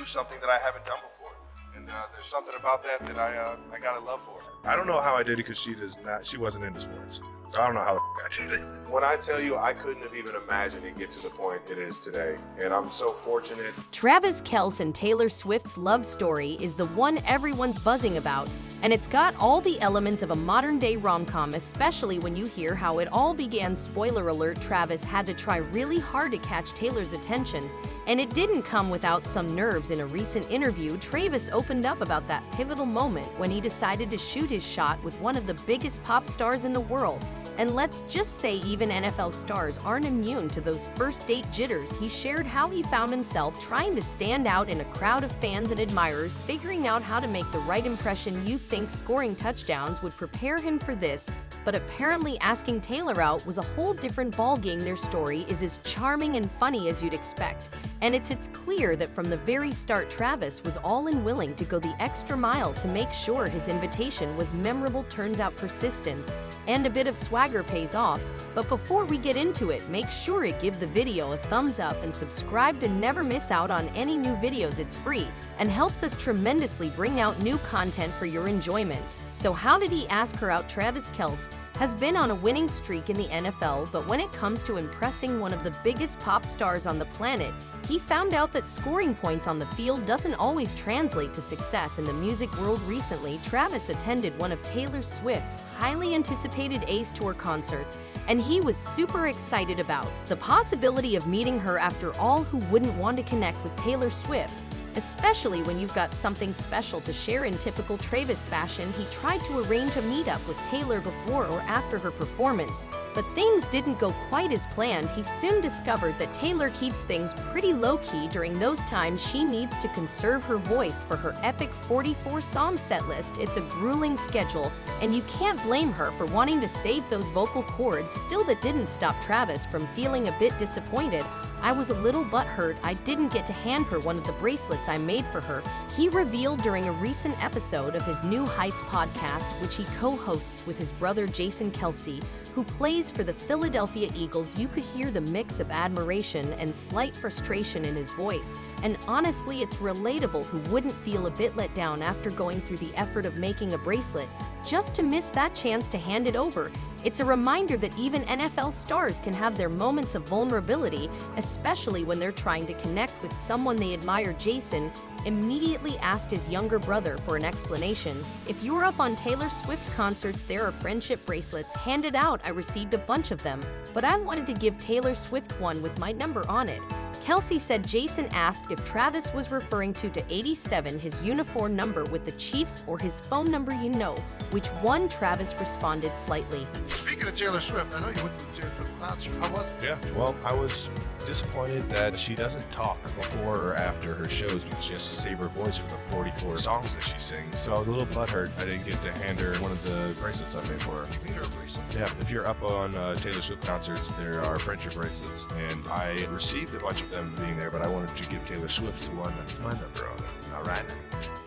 do something that I haven't done before. And there's something about that I got a love for. I don't know how I did it because she wasn't into sports. So I don't know how the I did it. When I tell you, I couldn't have even imagined it get to the point it is today. And I'm so fortunate. Travis Kelce and Taylor Swift's love story is the one everyone's buzzing about, and it's got all the elements of a modern-day rom-com, especially when you hear how it all began. Spoiler alert, Travis had to try really hard to catch Taylor's attention, and it didn't come without some nerves. In a recent interview, Travis opened up about that pivotal moment when he decided to shoot his shot with one of the biggest pop stars in the world. And let's just say even NFL stars aren't immune to those first date jitters. He shared how he found himself trying to stand out in a crowd of fans and admirers, figuring out how to make the right impression. You think scoring touchdowns would prepare him for this, but apparently asking Taylor out was a whole different ballgame. Their story is as charming and funny as you'd expect. And it's clear that from the very start, Travis was all in willing to go the extra mile to make sure his invitation was memorable. Turns out persistence and a bit of swagger pays off. But before we get into it, make sure to give the video a thumbs up and subscribe to never miss out on any new videos. It's free and helps us tremendously bring out new content for your enjoyment. So how did he ask her out? Travis Kelce has been on a winning streak in the NFL, but when it comes to impressing one of the biggest pop stars on the planet, he found out that scoring points on the field doesn't always translate to success in the music world. Recently, Travis attended one of Taylor Swift's highly anticipated Ace Tour concerts, and he was super excited about the possibility of meeting her. After all, who wouldn't want to connect with Taylor Swift? Especially when you've got something special to share. In typical Travis fashion, he tried to arrange a meetup with Taylor before or after her performance, but things didn't go quite as planned. He soon discovered that Taylor keeps things pretty low-key during those times. She needs to conserve her voice for her epic 44-song setlist. It's a grueling schedule, and you can't blame her for wanting to save those vocal cords. Still, that didn't stop Travis from feeling a bit disappointed. I was a little butthurt I didn't get to hand her one of the bracelets I made for her, he revealed during a recent episode of his New Heights podcast, which he co-hosts with his brother Jason Kelce, who plays for the Philadelphia Eagles. You could hear the mix of admiration and slight frustration in his voice, and honestly, it's relatable. Who wouldn't feel a bit let down after going through the effort of making a bracelet just to miss that chance to hand it over? It's a reminder that even NFL stars can have their moments of vulnerability, especially when they're trying to connect with someone they admire. Jason immediately asked his younger brother for an explanation. If you're up on Taylor Swift concerts, there are friendship bracelets handed out. I received a bunch of them, but I wanted to give Taylor Swift one with my number on it. Kelce said. Jason asked if Travis was referring to 87, his uniform number with the Chiefs, or his phone number. You know which one? Travis responded slightly. Speaking of Taylor Swift, I know you went to the Taylor Swift concert. How was it? Yeah, well, I was disappointed that she doesn't talk before or after her shows because she has to save her voice for the 44 songs that she sings. So I was a little butthurt I didn't get to hand her one of the bracelets I made for her. You made her a bracelet. Yeah, if you're up on Taylor Swift concerts, there are friendship bracelets, and I received a bunch of them being there, but I wanted to give Taylor Swift one with my number on it. All right.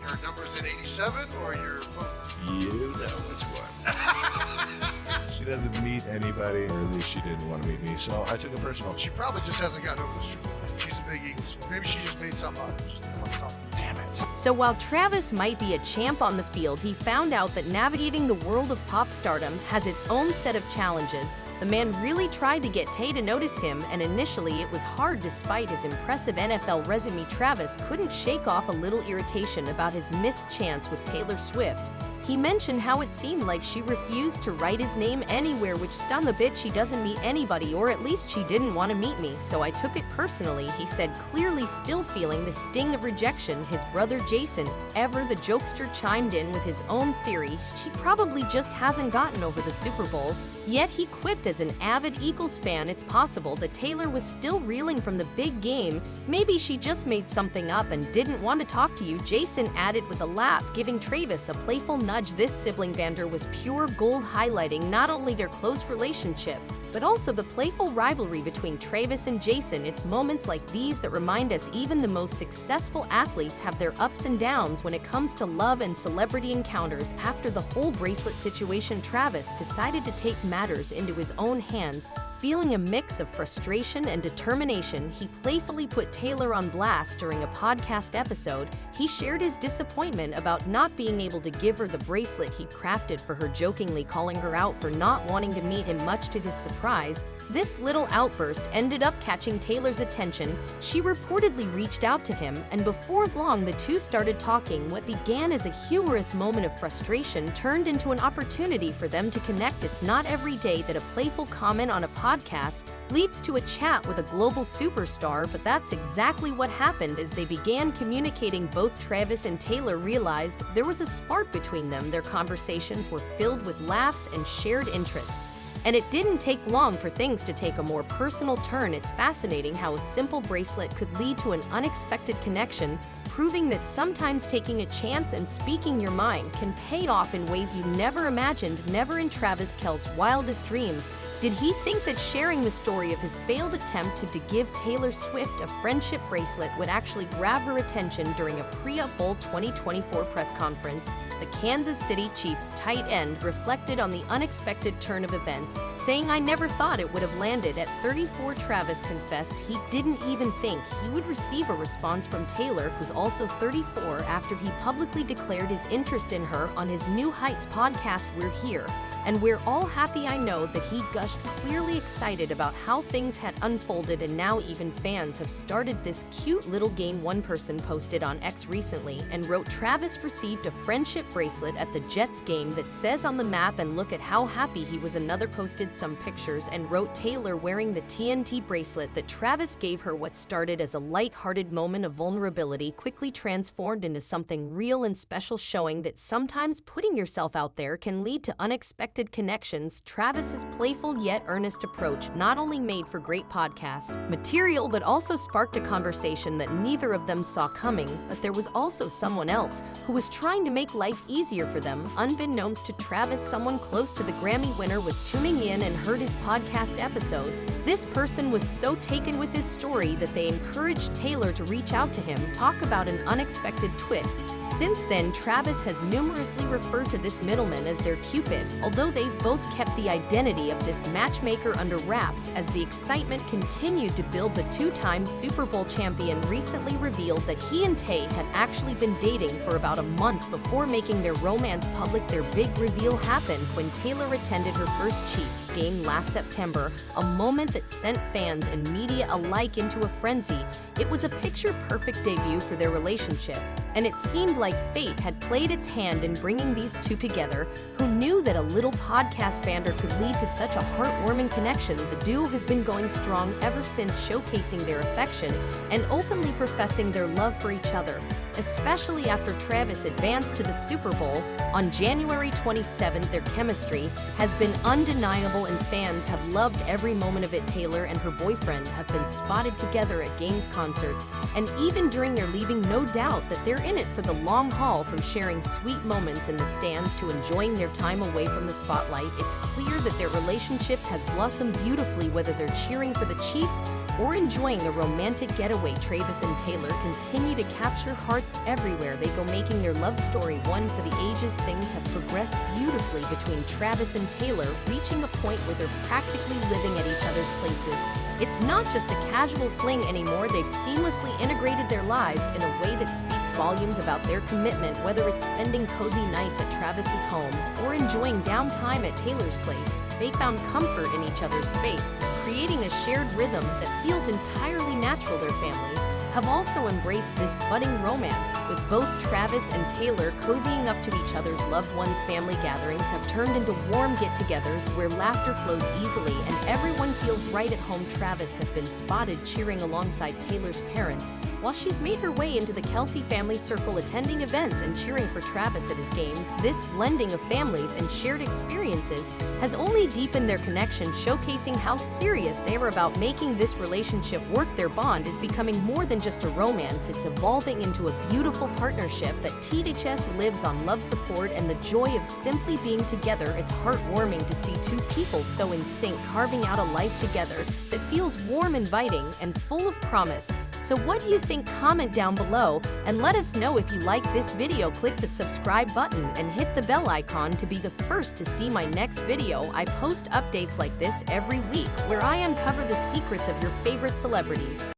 Your number's in 87 or your phone? You know which one. She doesn't meet anybody, or at least she didn't want to meet me, so I took it personal. She probably just hasn't gotten over the Super Bowl. She's a big Eagles. Maybe she just made something up. Just didn't want to talk. Damn it. So while Travis might be a champ on the field, he found out that navigating the world of pop stardom has its own set of challenges. The man really tried to get Tay to notice him, and initially it was hard. Despite his impressive NFL resume, Travis couldn't shake off a little irritation about his missed chance with Taylor Swift. He mentioned how it seemed like she refused to write his name anywhere, which stung a bit. She doesn't meet anybody, or at least she didn't want to meet me, so I took it personally, he said, clearly still feeling the sting of rejection. His brother Jason, ever the jokester, chimed in with his own theory. She probably just hasn't gotten over the Super Bowl. Yet he quipped, as an avid Eagles fan, it's possible that Taylor was still reeling from the big game. Maybe she just made something up and didn't want to talk to you, Jason added with a laugh, giving Travis a playful nudge. This sibling banter was pure gold, highlighting not only their close relationship, but also the playful rivalry between Travis and Jason. It's moments like these that remind us even the most successful athletes have their ups and downs when it comes to love and celebrity encounters. After the whole bracelet situation, Travis decided to take matters into his own hands. Feeling a mix of frustration and determination, he playfully put Taylor on blast during a podcast episode. He shared his disappointment about not being able to give her the bracelet he crafted for her, jokingly calling her out for not wanting to meet him, much to his surprise. This little outburst ended up catching Taylor's attention. She reportedly reached out to him, and before long the two started talking. What began as a humorous moment of frustration turned into an opportunity for them to connect. It's not every day that a playful comment on a podcast leads to a chat with a global superstar, but that's exactly what happened. As they began communicating, both Travis and Taylor realized there was a spark between them. Their conversations were filled with laughs and shared interests. And it didn't take long for things to take a more personal turn. It's fascinating how a simple bracelet could lead to an unexpected connection, proving that sometimes taking a chance and speaking your mind can pay off in ways you never imagined. Never in Travis Kelce's wildest dreams did he think that sharing the story of his failed attempt to give Taylor Swift a friendship bracelet would actually grab her attention. During a pre-up Bowl 2024 press conference, the Kansas City Chiefs tight end reflected on the unexpected turn of events, saying, "I never thought it would have landed." At 34, Travis confessed he didn't even think he would receive a response from Taylor, who's also 34, after he publicly declared his interest in her on his New Heights podcast. "We're here, and we're all happy." I know that he gushed, clearly excited about how things had unfolded, and now even fans have started this cute little game. One person posted on X recently and wrote, "Travis received a friendship bracelet at the Jets game that says on the map, and look at how happy he was." Another posted some pictures and wrote, "Taylor wearing the TNT bracelet that Travis gave her." What started as a light-hearted moment of vulnerability quickly transformed into something real and special, showing that sometimes putting yourself out there can lead to unexpected connections. Travis's playful yet earnest approach not only made for great podcast material, but also sparked a conversation that neither of them saw coming. But there was also someone else who was trying to make life easier for them. Unbeknownst to Travis, someone close to the Grammy winner was tuning in and heard his podcast episode. This person was so taken with his story that they encouraged Taylor to reach out to him. Talk about an unexpected twist. Since then, Travis has numerously referred to this middleman as their Cupid, although they've both kept the identity of this matchmaker under wraps. As the excitement continued to build, the two-time Super Bowl champion recently revealed that he and Tay had actually been dating for about a month before making their romance public. Their big reveal happened when Taylor attended her first Chiefs game last September, a moment that sent fans and media alike into a frenzy. It was a picture-perfect debut for their relationship, and it seemed like fate had played its hand in bringing these two together. Who knew that a little podcast banter could lead to such a heartwarming connection? The duo has been going strong ever since, showcasing their affection and openly professing their love for each other, especially after Travis advanced to the Super Bowl on January 27th. Their chemistry has been undeniable and fans have loved every moment of it. Taylor and her boyfriend have been spotted together at games, concerts, and even during their leaving. No doubt that they're in it for the long haul, from sharing sweet moments in the stands to enjoying their time away from the spotlight. It's clear that their relationship has blossomed beautifully, whether they're cheering for the Chiefs or enjoying a romantic getaway. Travis and Taylor continue to capture hearts everywhere they go, making their love story one for the ages. Things have progressed beautifully between Travis and Taylor, reaching a point where they're practically living at each other's places. It's not just a casual fling anymore. They've seamlessly integrated their lives in a way that speaks volumes about their commitment. Whether it's spending cozy nights at Travis's home or enjoying downtime at Taylor's place, they found comfort in each other's space, creating a shared rhythm that feels entirely natural. Their families have also embraced this budding romance, with both Travis and Taylor cozying up to each other's loved ones. Family gatherings have turned into warm get-togethers where laughter flows easily and everyone feels right at home. Travis has been spotted cheering alongside Taylor's parents, while she's made her way into the Kelce family circle, attending events and cheering for Travis at his games. This blending of families and shared experiences has only deepened their connection, showcasing how serious they were about making this relationship work. Their bond is becoming more than just a romance. It's evolving into a beautiful partnership that THS lives on love, support, and the joy of simply being together. It's heartwarming to see two people so in sync, carving out a life together that feels warm, inviting, and full of promise. So what do you think? Comment down below and let us know. If you like this video, click the subscribe button and hit the bell icon to be the first to see my next video. I post updates like this every week where I uncover the secrets of your favorite celebrities.